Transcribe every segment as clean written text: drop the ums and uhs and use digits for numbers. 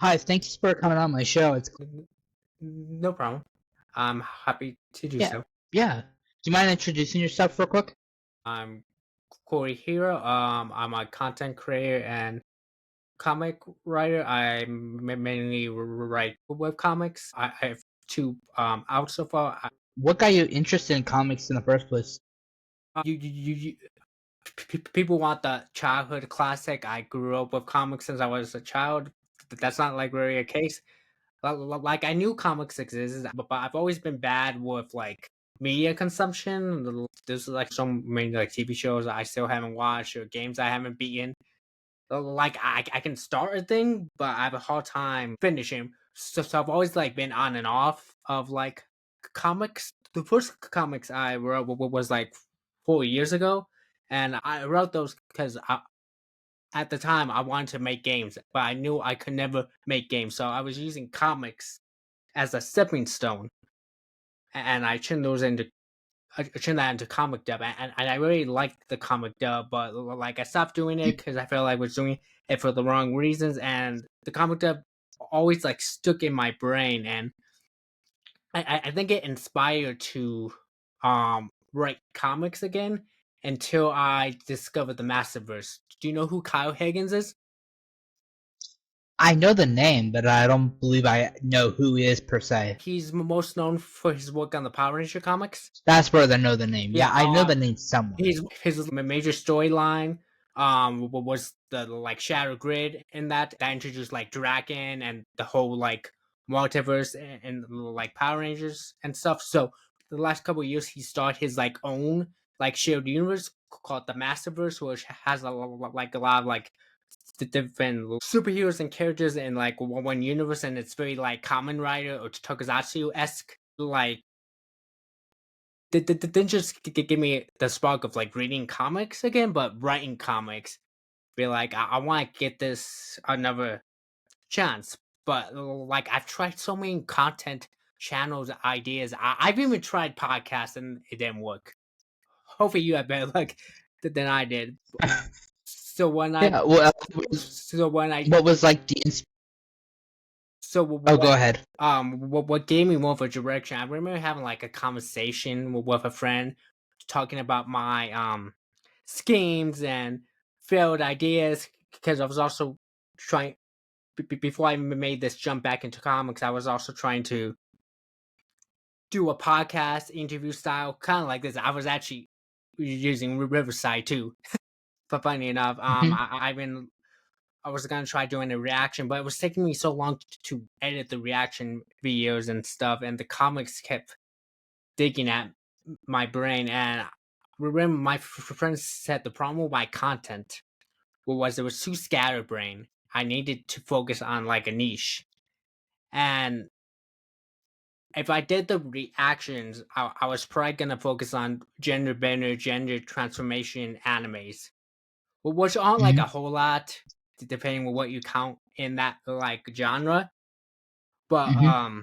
Hi, thanks for coming on my show. It's No problem. I'm happy to do yeah, so. yeah. Do you mind introducing yourself real quick? I'm Corey Hero. I'm a content creator and comic writer. I mainly write web comics. I have two out so far. What got you interested in comics in the first place? People want the childhood classic. I grew up with comics since I was a child. That's not like really a case. Like I knew comics existed, but I've always been bad with like media consumption. There's like so many like TV shows I still haven't watched or games I haven't beaten. Like I can start a thing, but I have a hard time finishing. So I've always like been on and off of like comics. The first comics I wrote was like 4 years ago, and I wrote those because at the time I wanted to make games, but I knew I could never make games, so I was using comics as a stepping stone, and I turned that into comic dub, and I really liked the comic dub, but like I stopped doing it because I felt like I was doing it for the wrong reasons, and the comic dub always like stuck in my brain, and I think it inspired to write comics again until I discovered the Masterverse. Do you know who Kyle Higgins is? I know the name, but I don't believe I know who he is per se. He's most known for his work on the Power Ranger comics. That's where I know the name. Yeah, Yeah, I know the name somewhere. his major storyline was the like Shadow Grid in that introduced like Draken and the whole like multiverse and like Power Rangers and stuff. So the last couple of years he started his like own like shared universe called the Masterverse, which has like a lot of like the different superheroes and characters in like one universe, and it's very like Kamen Rider or Tokusatsu esque. Like didn't just give me the spark of like reading comics again, but writing comics. Be like, I want to get this another chance. But like, I've tried so many content channels, ideas. I've even tried podcasts and it didn't work. Hopefully, you have better luck than I did. So when I, Yeah, well, so when I, what was like so Oh, go ahead. what gave me more of a direction? I remember having like a conversation with a friend talking about my schemes and failed ideas because I was also trying before I made this jump back into comics. I was also trying to do a podcast interview style, kind of like this. I was actually using Riverside too, but funny enough, Hmm. I was gonna try doing a reaction, but it was taking me so long to edit the reaction videos and stuff, and the comics kept digging at my brain. And I remember my friends said the problem with my content was it was too scatterbrained. I needed to focus on like a niche, and if I did the reactions, I was probably gonna focus on gender bender, gender transformation animes, which aren't like a Hmm. whole lot, depending on what you count in that like genre. But Hmm.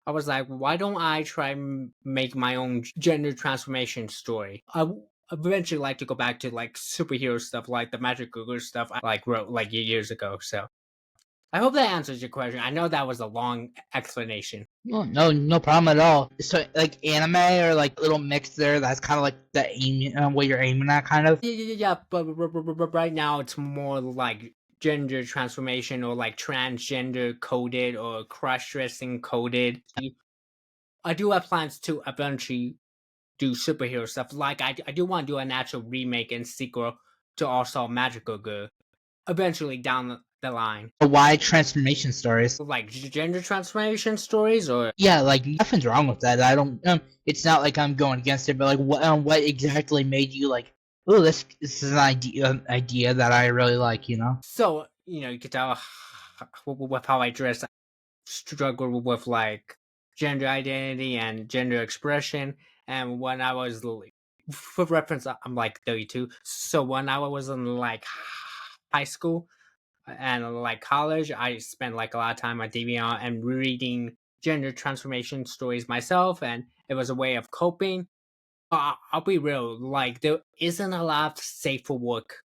I was like, why don't I try make my own gender transformation story? Eventually like to go back to like superhero stuff, like the Magic Google stuff I like wrote like years ago. So I hope that answers your question. I know that was a long explanation. No problem at all. So, like anime or like little mix there. That's kind of like the aim, what you're aiming at, kind of. Yeah, but right now it's more like gender transformation or like transgender coded or cross dressing coded. I do have plans to eventually do superhero stuff. Like I do want to do an actual remake and sequel to also Magical Girl eventually down the line. Why transformation stories? Like gender transformation stories or Yeah, like nothing's wrong with that. I don't. It's not like I'm going against it, but like, what exactly made you like? Oh, this is an idea that I really like. so you can tell with how I dress, I struggle with like gender identity and gender expression. And when I was for reference, I'm like 32. So when I was in like high school and like college, I spent like a lot of time on DVR and reading gender transformation stories myself, and it was a way of coping. I'll be real, like there isn't a lot of safe for work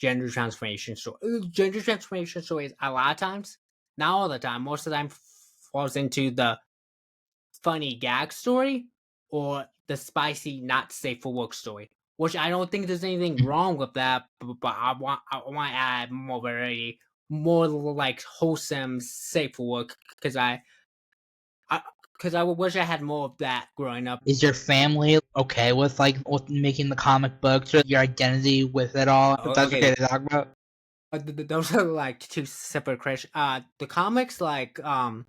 gender transformation stories a lot of times. not all the time. Most of the time falls into the funny gag story or the spicy not safe for work story. Which I don't think there's anything wrong with that, but I want to add more variety, more like wholesome, safe for work, because I because I wish I had more of that growing up. Is your family okay with like with making the comic books or your identity with it all? If that's Okay, okay to talk about. those are like two separate questions. The comics, like, I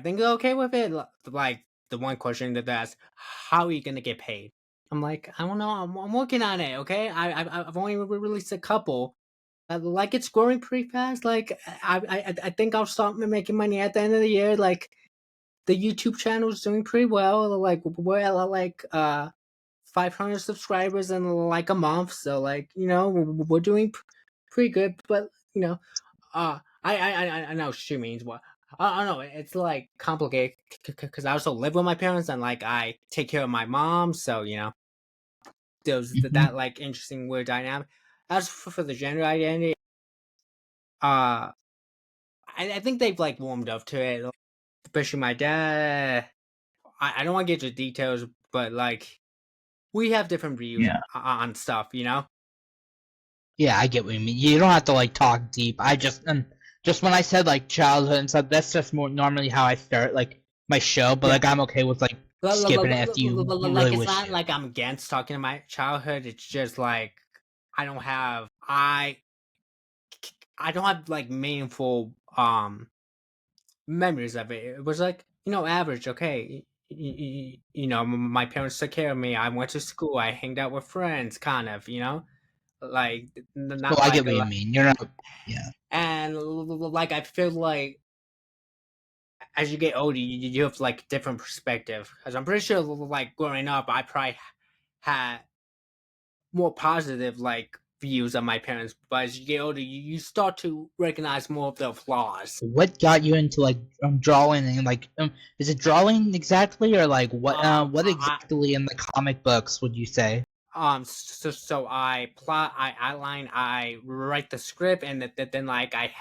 think they're okay with it. Like the one question that they ask, how are you gonna get paid? I'm like, I don't know. I'm working on it. Okay, I've only released a couple. Like it's growing pretty fast. Like I think I'll start making money at the end of the year. Like the YouTube channel is doing pretty well. Like we're at like 500 subscribers in like a month. So like we're doing pretty good. But I know what she means. What I don't know. It's like complicated because I also live with my parents and like I take care of my mom. So there's Hmm. that like interesting weird dynamic. As for the gender identity, uh, I think they've like warmed up to it. Especially my dad. I don't want to get into details, but like we have different views Yeah. on stuff. Yeah, I get what you mean. You don't have to like talk deep. I just when I said like childhood and stuff, that's just more normally how I start like my show. But Yeah. like I'm okay with like skipping it if you really Like it's wish not to. like I'm against talking to my childhood. It's just like I don't have I don't have like meaningful memories of it. It was like average. Okay, my parents took care of me. I went to school. I hanged out with friends. Kind of. Like Well, not I like get what you mean. You're not. Yeah. and like I feel like as you get older, you have like different perspective. Because I'm pretty sure, like growing up, I probably had more positive like views of my parents. But as you get older, you start to recognize more of the flaws. What got you into like drawing and like is it drawing exactly or like what I exactly in the comic books would you say? so I plot, I outline, I write the script, and then like I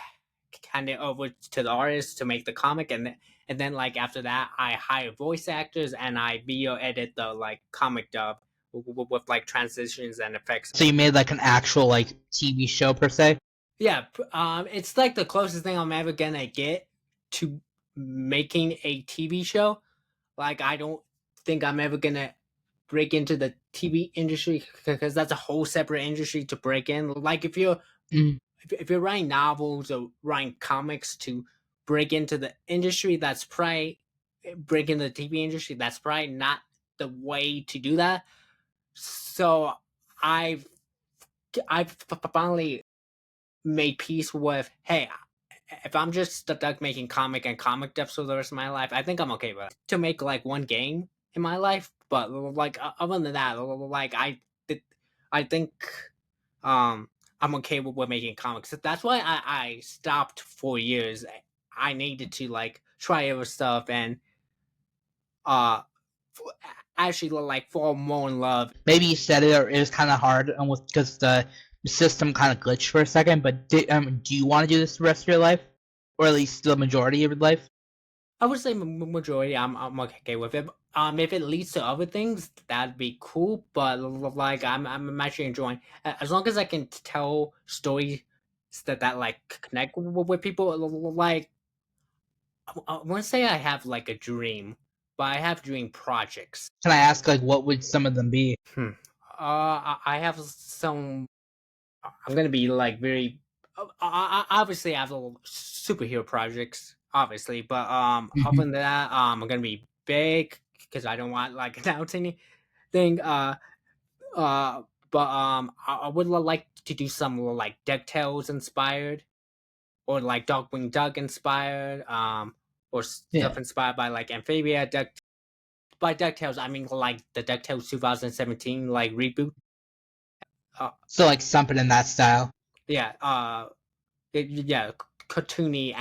hand it over to the artist to make the comic, and then like after that, I hire voice actors and I video edit the like comic dub with like transitions and effects. So you made like an actual like TV show per se? Yeah, it's like the closest thing I'm ever gonna get to making a TV show. Like I don't think I'm ever gonna break into the TV industry because that's a whole separate industry to break in. Like Mm. if you're writing novels or writing comics to break into the industry, that's probably break into the TV industry. That's probably not the way to do that. So I've I've finally made peace with, hey, if I'm just stuck making comic and comic depths for the rest of my life, I think I'm okay with it. To make like one game in my life, but like other than that, like I think I'm okay with making comics. That's why I stopped for years. I needed to like try other stuff and uh actually like fall more in love. Maybe you said it or it was kind of hard with because the system kind of glitched for a second. But do you want to do this the rest of your life, or at least the majority of your life? I would say majority. I'm okay with it. If it leads to other things, that'd be cool. But like, I'm actually enjoying as long as I can tell stories that like connect with people. Like, I want to say I have like a dream, but I have dream projects. Can I ask like what would some of them be? Hmm. I have some. I'm gonna be like very. Obviously, I have little superhero projects, obviously, but other Hmm. than that, I'm gonna be big because I don't want like announcing anything. Uh, but I would like to do some like Ducktales inspired, or like Dogwing Duck inspired, or Yeah. stuff inspired by like Amphibia Duck. By Ducktales, I mean like the Ducktales 2017 like reboot. Uh, So like something in that style. yeah. Yeah, cartoony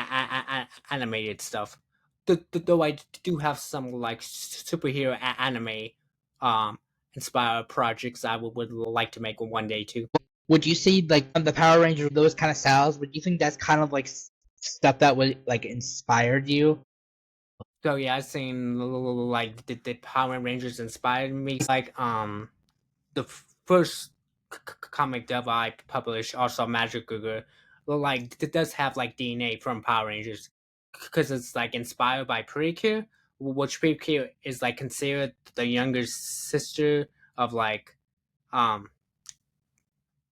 animated stuff. Though I do have some like superhero anime um inspired projects I would like to make one day too. Would you say like the Power Rangers, those kind of styles? Would you think that's kind of like stuff that would like inspired you? So yeah, I've seen like the Power Rangers inspired me. Like the first comic that I published, also Magic Google, like it does have like DNA from Power Rangers because it's like inspired by Precure, which Precure is like considered the younger sister of like um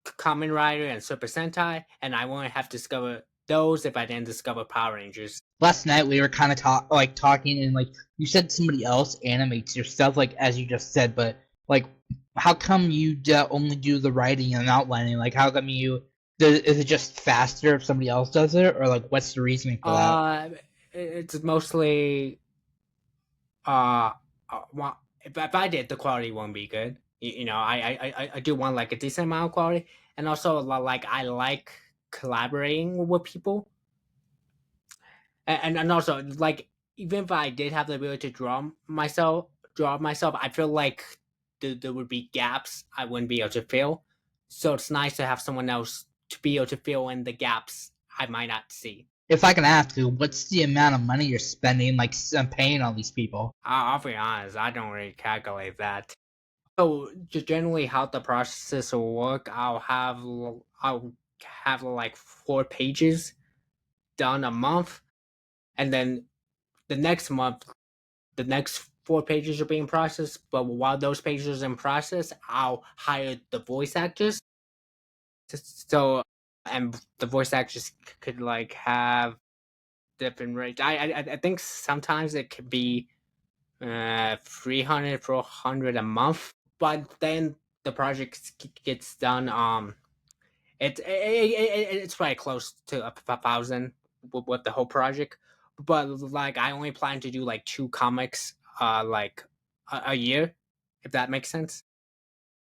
Kamen Rider and Super Sentai, and I wouldn't have discovered those if I didn't discover Power Rangers. Last night we were kind of talking, and like you said somebody else animates your stuff, like as you just said, but like how come you only do the writing and outlining? Like how come is it just faster if somebody else does it, or like what's the reasoning for that? It's mostly uh, well, if I did, the quality won't be good. You know, I do want like a decent amount of quality, and also like I like collaborating with people, and also like even if I did have the ability to draw myself, I feel like there would be gaps I wouldn't be able to fill. So it's nice to have someone else to be able to fill in the gaps I might not see. If I can ask you, what's the amount of money you're spending, like paying all these people? I'll be honest, I don't really calculate that. So generally, how the process will work, I'll have like 4 pages done a month, and then the next month, the next 4 pages are being processed. But while those pages are in process, I'll hire the voice actors. So, and the voice actors could like have different rates. I think sometimes it could be 300 400 a month, but then the project gets done. It's probably close to a thousand with the whole project, but like I only plan to do like 2 comics like a year, if that makes sense.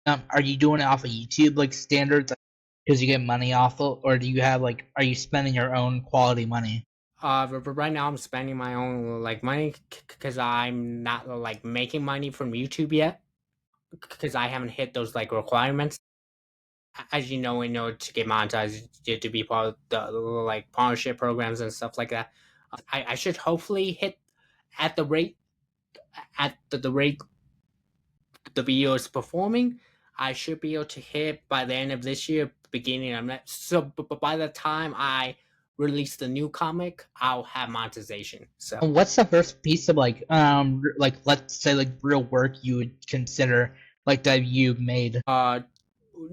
Are you doing it off of YouTube like standards because you get money off of, or do you have like are you spending your own quality money? But right now I'm spending my own like money because I'm not like making money from YouTube yet because I haven't hit those like requirements. As you know, in order to get monetized, you have to be part of the like partnership programs and stuff like that. I should hopefully hit at the rate the rate the video is performing. I should be able to hit by the end of this year, beginning of next. So, but by the time I release the new comic, I'll have monetization. So, And what's the first piece of like let's say like real work you would consider like that you made?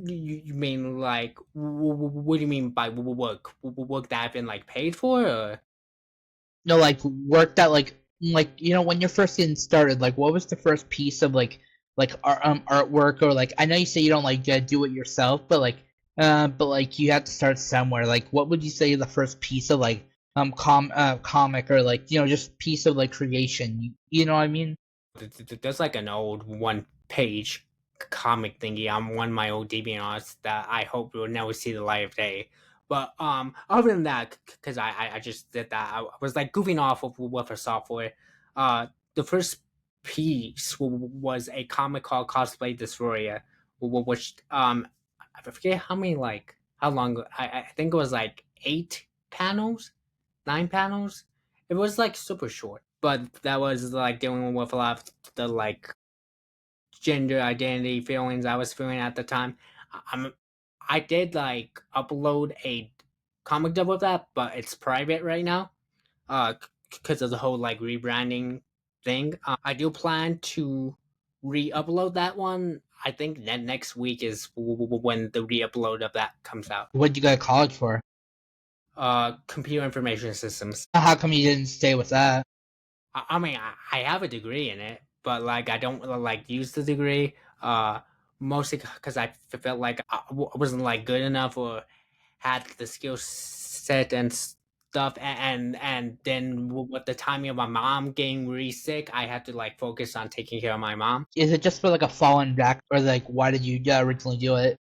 you mean like what do you mean by work? Work that I've been like paid for? Or? No, like work that like when you're first getting started, like what was the first piece of like artwork, or like I know you say you don't like do it yourself, but like you have to start somewhere. Like what would you say the first piece of like comic, or like just piece of like creation? You know what I mean? There's like an old 1 page comic thingy on one of my old DeviantArts that I hope will never see the light of day. But other than that, because I just did that, I was like goofing off with a software. The first piece was a comic called Cosplay Destroyer, which I forget how many like how long. I think it was like 8 panels, 9 panels. It was like super short, but that was like dealing with a lot of the like gender identity feelings I was feeling at the time. I'm I did like upload a comic dub of that, but it's private right now. Because of the whole like rebranding thing. I do plan to re-upload that one. I think that next week is when the re-upload of that comes out. What'd you go to college for? Computer information systems. How come you didn't stay with that? I mean, I have a degree in it, but like I don't like use the degree. Uh, Mostly because I felt like I wasn't like good enough or had the skill set and stuff. And then with the timing of my mom getting really sick, I had to like focus on taking care of my mom. Is it just for like a fallen back, or like why did you originally do it?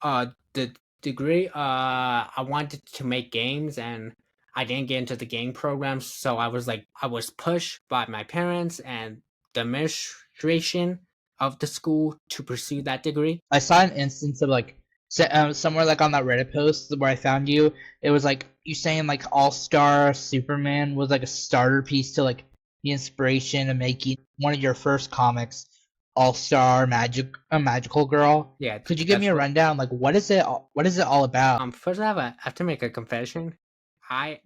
The degree, I wanted to make games and I didn't get into the game program, so I was pushed by my parents and the administration of the school to pursue that degree. I saw an instance of like somewhere like on that Reddit post where I found you, it was like you saying like All Star Superman was like a starter piece to like the inspiration of making one of your first comics, All Star a Magical Girl. Yeah, Could you give me that's a what. rundown? Like, what is it? What is it all about? First I have to make a confession. I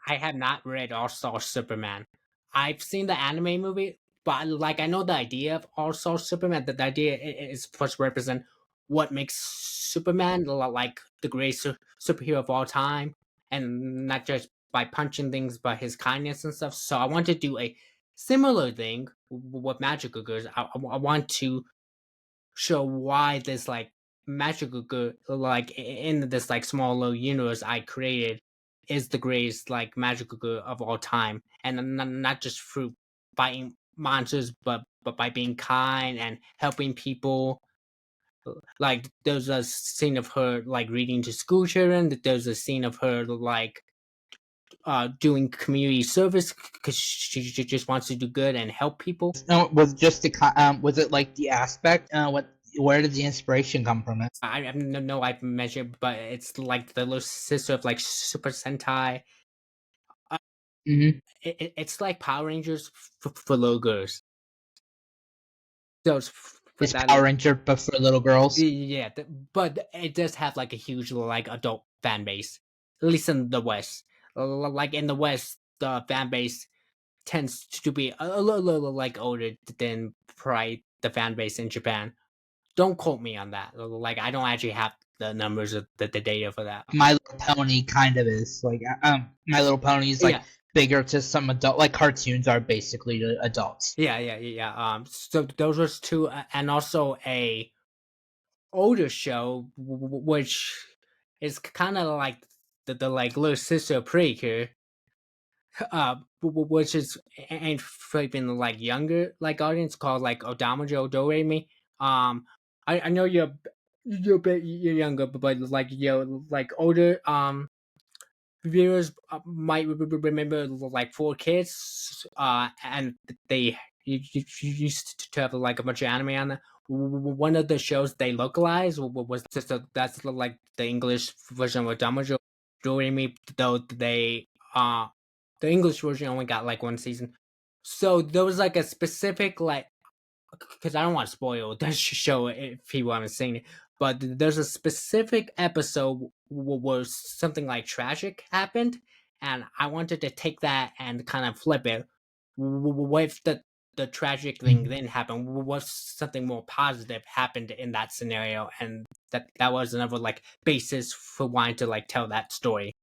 have not read All Star Superman. I've seen the anime movie, but like I know the idea of All Star Superman. That the idea is supposed to represent what makes Superman like the greatest superhero of all time, and not just by punching things, but his kindness and stuff. So I want to do a similar thing with magical girls. I want to show why this like magical good like in this like small little universe I created is the greatest like magical good of all time, and not just through fighting monsters, but by being kind and helping people. Like there's a scene of her like reading to school children. There's a scene of her like doing community service because she just wants to do good and help people. No, was it like the aspect? Where did the inspiration come from? It I don't know I've mentioned, but it's like the little sister of like Super Sentai. Uh, hmm it's like Power Rangers for little girls. So for it's that, Power Ranger, but for little girls. yeah, but it does have like a huge like adult fan base, at least in the West. Like in the West, the fan base tends to be a little like older than probably the fan base in Japan. Don't quote me on that. Like I don't actually have the numbers of the data for that. My Little Pony kind of is like My Little Pony is like Yeah, bigger to some adult, like cartoons are basically to adults. yeah. So those was two, and also a older show, which is kind of like the like little sister of Preacher, which is ain't flipping like younger like audience called like Odamajo Doremi. I know you're a bit you're younger, but like you're like older. Viewers might remember like four kids, and they used to have like a bunch of anime on. One of the shows they localized was just that's like the English version of Damajo Doremi, though they the English version only got like one season. So there was like a specific like because I don't want to spoil the show if people haven't seen it. But there's a specific episode where something like tragic happened, and I wanted to take that and kind of flip it. What if the tragic thing Mhm. didn't happen? What if something more positive happened in that scenario? And that was another like basis for wanting to like tell that story.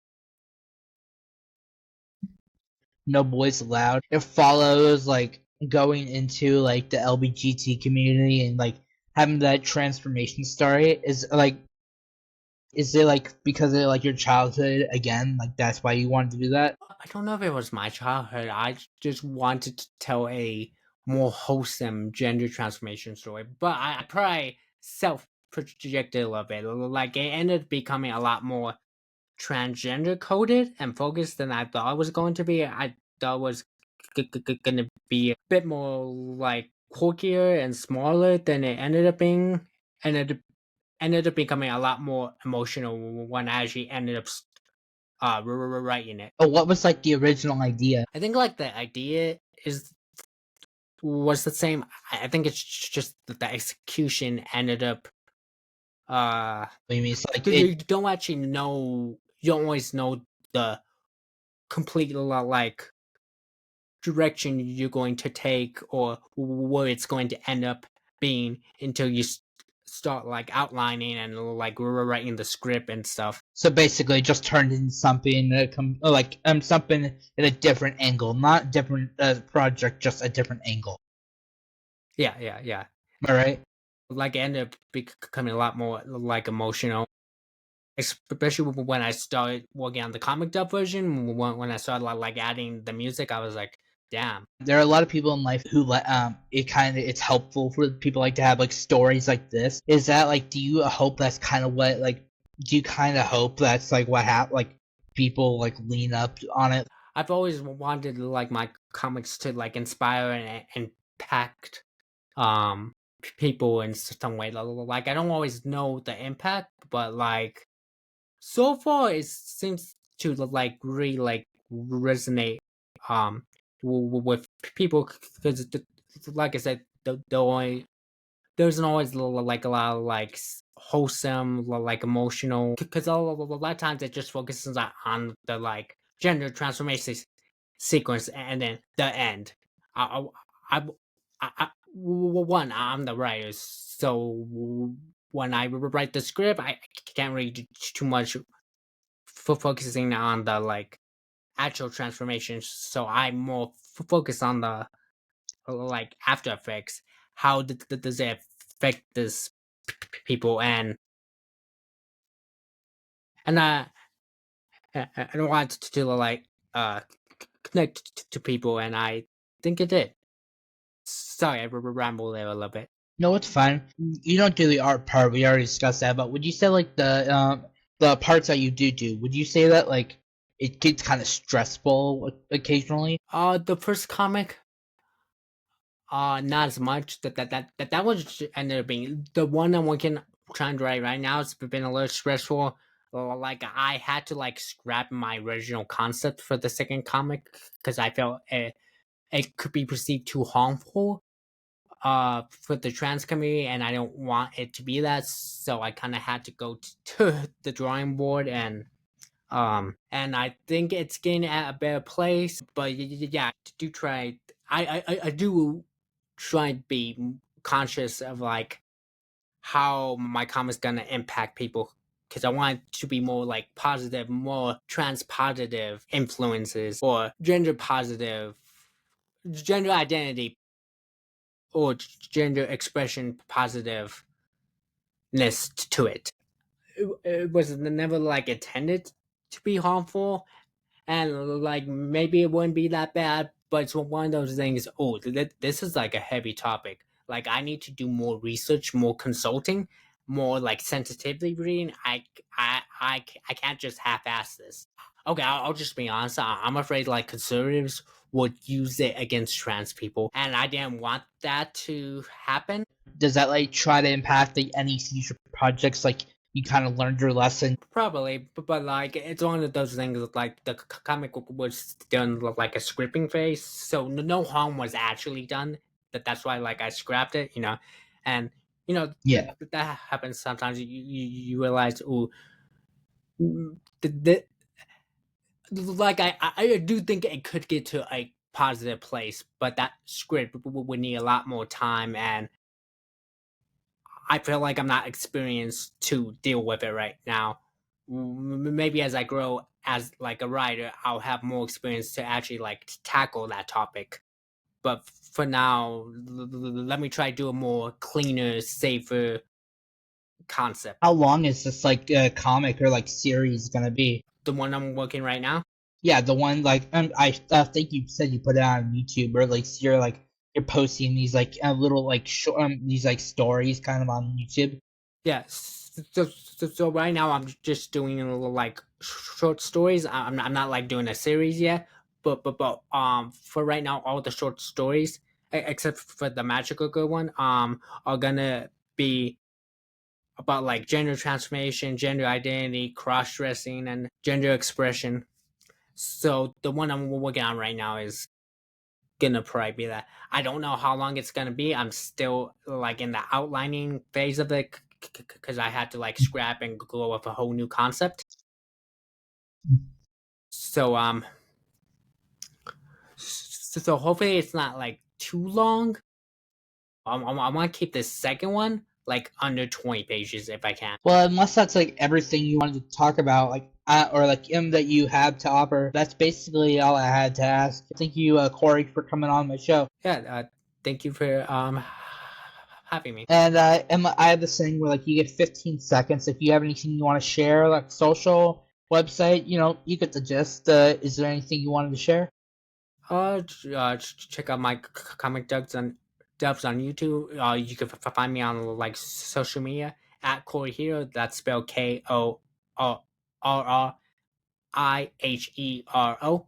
No Boys Allowed. It follows like going into like the LBGT community and like having that transformation story. Is it like because of like your childhood again? Like that's why you wanted to do that? I don't know if it was my childhood. I just wanted to tell a more wholesome gender transformation story, but I probably self projected a little bit. Like it ended up becoming a lot more transgender coded and focused than I thought it was going to be. I thought it was going to be a bit more like quirkier and smaller than it ended up being, and it ended up becoming a lot more emotional when I actually ended up writing it. Oh, what was like the original idea? I think like the idea is was the same. I think it's just that the execution ended up uh I mean, it's like you it. don't actually know, you don't always know the complete like direction you're going to take or where it's going to end up being until you start like outlining and like writing the script and stuff. So basically, it just turned into something like something in a different angle, not different project, just a different angle. Yeah. Am I right? Like it ended up becoming a lot more like emotional, especially when I started working on the comic dub version. When I started like adding the music, I was like, "Damn!" There are a lot of people in life who let it's helpful for people like to have like stories like this. Is that like do you hope that's kind of what like do you kind of hope that's like what like people like lean up on it? I've always wanted like my comics to like inspire and impact people in some way. Like I don't always know the impact, but like so far it seems to like really like resonate with people because like I said the only there's not always like a lot of like wholesome like emotional because a lot of times it just focuses on the like gender transformation sequence and then the end. I, I, one, I'm the writer, so when I write the script, I can't really do too much for focusing on the like actual transformation. So I'm more focused on the like After Effects. How does it affect this people and I want to like connect to people, and I think it did. Sorry, I rambled there a little bit. No, it's fine. You don't do the art part. We already discussed that. But would you say like the parts that you do? Would you say that like it gets kind of stressful occasionally? The first comic, not as much. That was ended up being the one I'm working trying to write right now. It's been a little stressful. Like I had to like scrap my original concept for the second comic because I felt it could be perceived too harmful for the trans community, and I don't want it to be that. So I kind of had to go to the drawing board and I think it's getting at a better place. But yeah, do try. I do try and be conscious of like how my comics gonna impact people because I want it to be more like positive, more trans positive influences or gender positive, gender identity or gender expression positiveness to it. It was never like intended to be harmful, and like maybe it wouldn't be that bad, but it's one of those things. Oh, this is like a heavy topic. Like I need to do more research, more consulting, more like sensitivity reading. I can't just half-ass this. Okay, I'll just be honest. I'm afraid like conservatives would use it against trans people, and I didn't want that to happen. Does that like try to impact like any future projects? Like you kind of learned your lesson. Probably, but like it's one of those things that, like the comic book was done like a scripting phase, so no harm was actually done. That's why like I scrapped it, and Yeah. that happens sometimes. You realize, oh, the, like I do think it could get to a positive place, but that script would need a lot more time, and I feel like I'm not experienced to deal with it right now. Maybe as I grow as like a writer, I'll have more experience to actually like tackle that topic. But for now, let me try to do a more cleaner, safer concept. How long is this like comic or like series gonna be? The one I'm working right now. Yeah, the one like I think you said you put it on YouTube or like you're posting these like little like short these like stories kind of on YouTube. Yeah. So right now I'm just doing a little like short stories. I'm not like doing a series yet, but for right now all the short stories except for the magical good one are gonna be about like gender transformation, gender identity, cross dressing, and gender expression. So the one I'm working on right now is gonna probably be that. I don't know how long it's gonna be. I'm still like in the outlining phase of it because I had to like scrap and go with a whole new concept. So so hopefully it's not like too long. I want to keep this second one like under 20 pages if I can. Well, unless that's like everything you wanted to talk about, like or like that you have to offer, that's basically all I had to ask. Thank you, Corey, for coming on my show. Yeah. Thank you for having me. And I have this thing where like you get 15 seconds if you have anything you want to share, like social website. You get the gist. Is there anything you wanted to share? Check out my comic dubs on YouTube. You can find me on like social media at Corey Hero. That's spelled Korrihero.